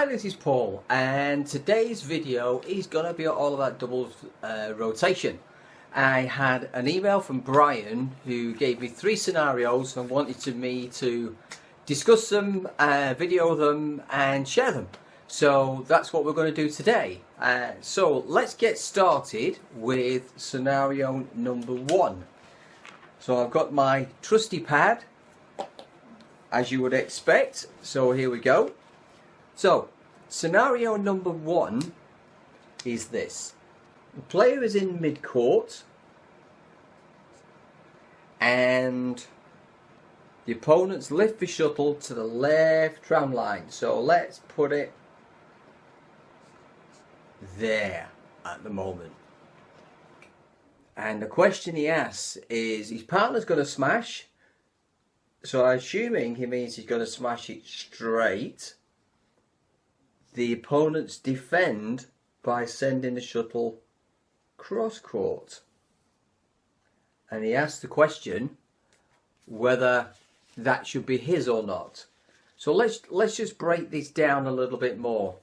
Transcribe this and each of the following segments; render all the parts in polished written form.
Hi, this is Paul, and today's video is going to be all about doubles rotation. I had an email from Brian who gave me 3 scenarios and wanted me to discuss them, video them and share them. So that's what we're going to do today. So let's get started with scenario number 1. So I've got my trusty pad, as you would expect. So here we go. So, scenario number 1 is this. The player is in mid-court and the opponents lift the shuttle to the left tram line. So let's put it there at the moment. And the question he asks is, his partner's going to smash. So I'm assuming he means he's going to smash it straight. The opponents defend by sending the shuttle cross court. And he asked the question whether that should be his or not. So let's just break this down a little bit more,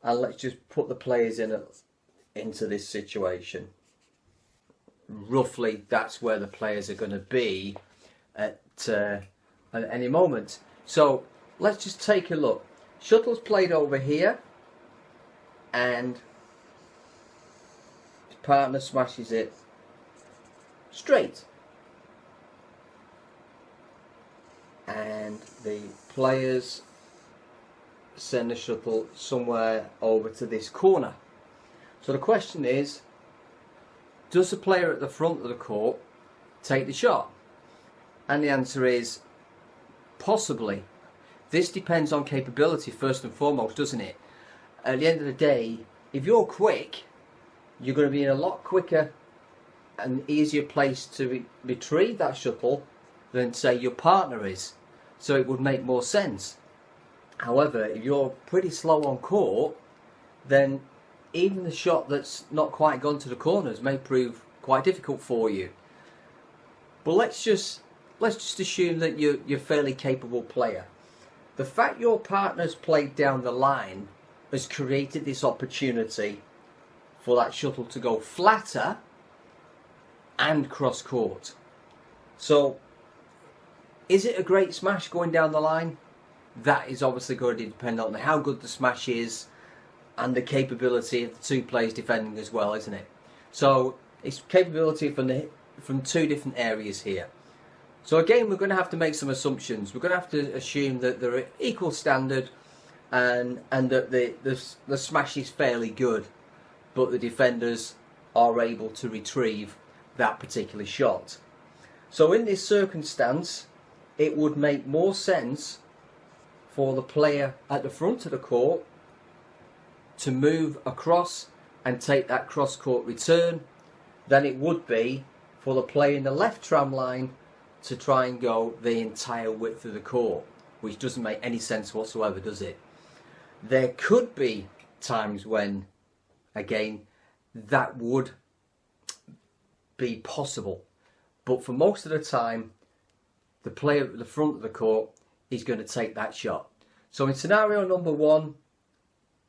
and let's just put the players into this situation. Roughly, that's where the players are going to be at any moment. So let's just take a look. Shuttle's played over here and his partner smashes it straight, and the players send the shuttle somewhere over to this corner. So the question is, does the player at the front of the court take the shot? And the answer is possibly. This depends on capability first and foremost, doesn't it? At the end of the day, if you're quick, you're going to be in a lot quicker and easier place to retrieve that shuttle than, say, your partner is. So it would make more sense. However, if you're pretty slow on court, then even the shot that's not quite gone to the corners may prove quite difficult for you. But let's just assume that you're a fairly capable player. The fact your partner's played down the line has created this opportunity for that shuttle to go flatter and cross court. So, is it a great smash going down the line? That is obviously going to depend on how good the smash is and the capability of the 2 players defending as well, isn't it? So, it's capability from 2 different areas here. So again, we're going to have to make some assumptions. We're going to have to assume that they're equal standard and that the smash is fairly good, but the defenders are able to retrieve that particular shot. So in this circumstance, it would make more sense for the player at the front of the court to move across and take that cross-court return than it would be for the player in the left tram line to try and go the entire width of the court, which doesn't make any sense whatsoever, does it? There could be times when, again, that would be possible, but for most of the time, the player at the front of the court is going to take that shot. So in scenario number 1,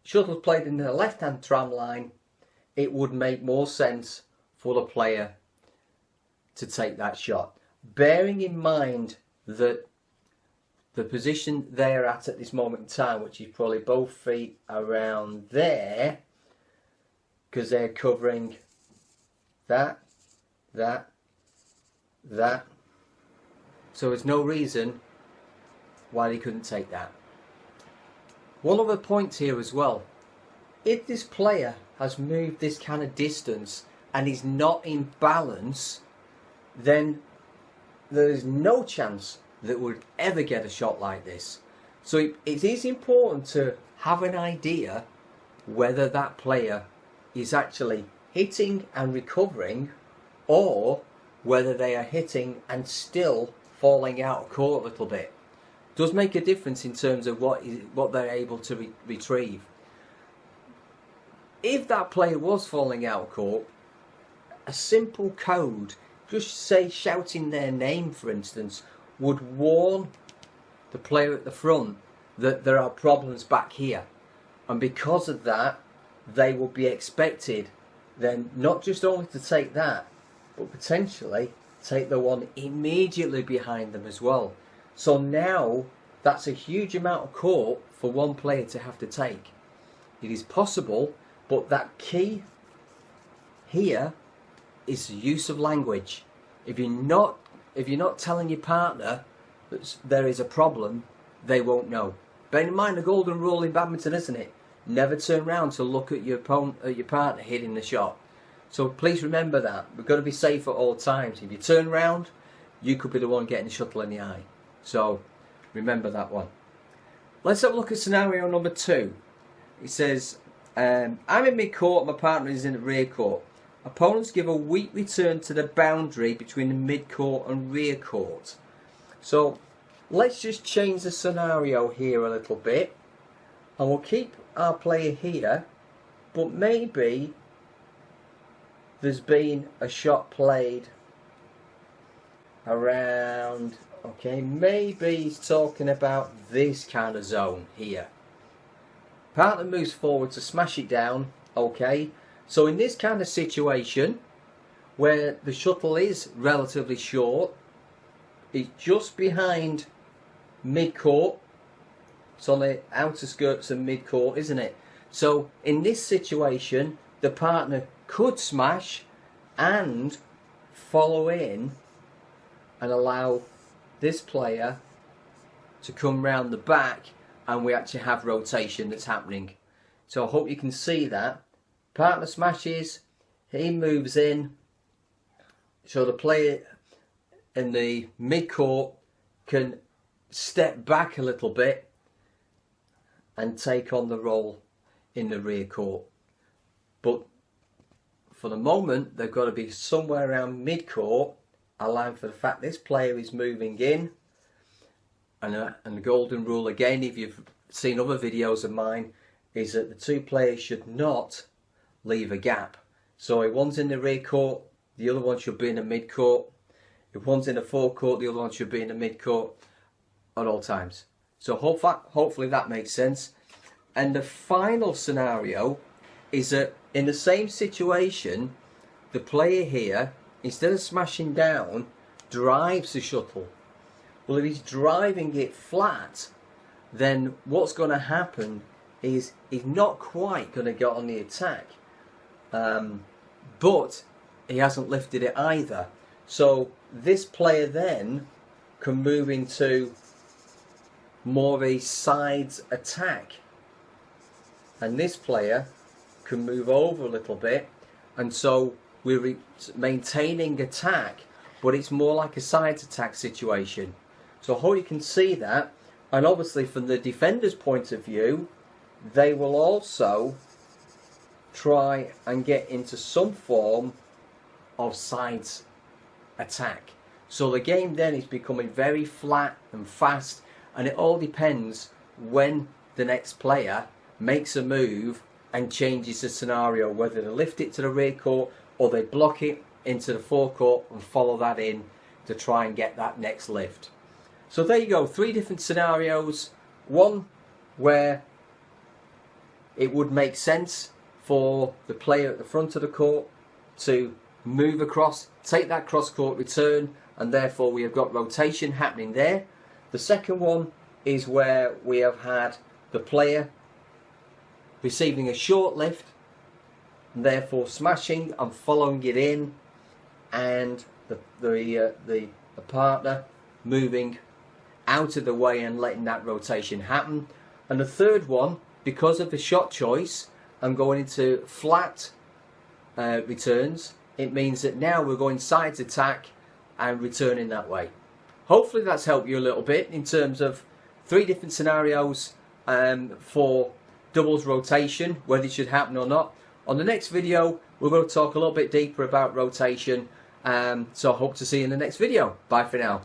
shuttle's played in the left-hand tram line, it would make more sense for the player to take that shot. Bearing in mind that the position they're at this moment in time, which is probably both feet around there, because they're covering that. So there's no reason why they couldn't take that. One other point here as well. If this player has moved this kind of distance and is not in balance, then there is no chance that we'd ever get a shot like this. So it is important to have an idea whether that player is actually hitting and recovering, or whether they are hitting and still falling out of court a little bit. It does make a difference in terms of what they're able to retrieve. If that player was falling out of court, a simple code, just say shouting their name for instance, would warn the player at the front that there are problems back here. And because of that, they will be expected then not just only to take that, but potentially take the one immediately behind them as well. So now that's a huge amount of court for one player to have to take. It is possible, but that key here is the use of language. If you're not telling your partner that there is a problem, they won't know. Bear in mind the golden rule in badminton, isn't it? Never turn around to look at your partner hitting the shot. So please remember that. We've got to be safe at all times. If you turn around, you could be the one getting the shuttle in the eye. So remember that one. Let's have a look at scenario number 2. It says, I'm in mid-court, my partner is in the rear court. Opponents give a weak return to the boundary between the mid-court and rear court. So let's just change the scenario here a little bit. And we'll keep our player here, but maybe there's been a shot played around, okay, maybe he's talking about this kind of zone here. Partner moves forward to smash it down, okay. So in this kind of situation, where the shuttle is relatively short, it's just behind mid-court, it's on the outer skirts of mid-court, isn't it? So in this situation, the partner could smash and follow in and allow this player to come round the back, and we actually have rotation that's happening. So I hope you can see that. Partner smashes, he moves in, so the player in the mid-court can step back a little bit and take on the role in the rear court. But for the moment, they've got to be somewhere around mid-court, allowing for the fact this player is moving in. And the golden rule, again, if you've seen other videos of mine, is that the two players should not leave a gap. So if one's in the rear court, the other one should be in the mid-court. If one's in the forecourt, the other one should be in the mid-court at all times. So hopefully that makes sense. And the final scenario is that in the same situation, the player here, instead of smashing down, drives the shuttle. Well, if he's driving it flat, then what's going to happen is he's not quite going to get on the attack. But he hasn't lifted it either. So this player then can move into more of a sides attack. And this player can move over a little bit. And so we're maintaining attack, but it's more like a sides attack situation. So I hope you can see that. And obviously from the defender's point of view, they will also try and get into some form of sides attack. So the game then is becoming very flat and fast, and it all depends when the next player makes a move and changes the scenario, whether they lift it to the rear court or they block it into the forecourt and follow that in to try and get that next lift. So there you go, 3 different scenarios. One where it would make sense for the player at the front of the court to move across, take that cross-court return, and therefore we have got rotation happening there. The second one is where we have had the player receiving a short lift, and therefore smashing and following it in, and the partner moving out of the way and letting that rotation happen. And the third one, because of the shot choice and going into flat returns, it means that now we're going sides attack and returning that way. Hopefully that's helped you a little bit in terms of 3 different scenarios for doubles rotation, whether it should happen or not. On the next video, we're going to talk a little bit deeper about rotation. So I hope to see you in the next video. Bye for now.